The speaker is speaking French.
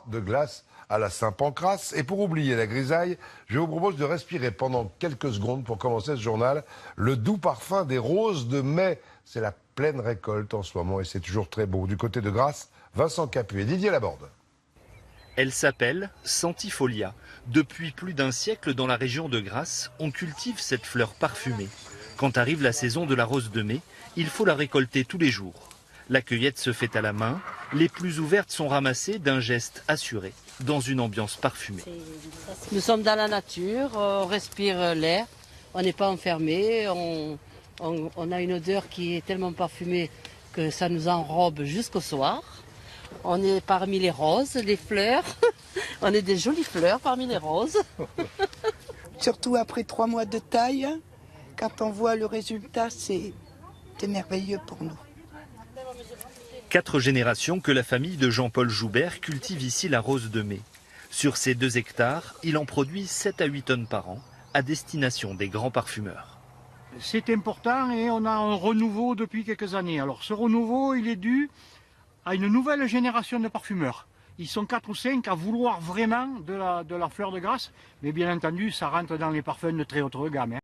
De glace à la Saint-Pancrace. Et pour oublier la grisaille, je vous propose de respirer pendant quelques secondes pour commencer ce journal le doux parfum des roses de mai. C'est la pleine récolte en ce moment et c'est toujours très beau. Du côté de Grasse, Vincent Capu et Didier Laborde. Elle s'appelle Centifolia. Depuis plus d'un siècle dans la région de Grasse, on cultive cette fleur parfumée. Quand arrive la saison de la rose de mai, il faut la récolter tous les jours. La cueillette se fait à la main, les plus ouvertes sont ramassées d'un geste assuré, dans une ambiance parfumée. Nous sommes dans la nature, on respire l'air, on n'est pas enfermé, on a une odeur qui est tellement parfumée que ça nous enrobe jusqu'au soir. On est parmi les roses, les fleurs, on est des jolies fleurs parmi les roses. Surtout après 3 mois de taille, quand on voit le résultat, c'est merveilleux pour nous. 4 générations que la famille de Jean-Paul Joubert cultive ici la rose de mai. Sur ces 2 hectares, il en produit 7 à 8 tonnes par an, à destination des grands parfumeurs. C'est important et on a un renouveau depuis quelques années. Alors ce renouveau, il est dû à une nouvelle génération de parfumeurs. Ils sont 4 ou 5 à vouloir vraiment de la fleur de Grasse, mais bien entendu, ça rentre dans les parfums de très haute gamme.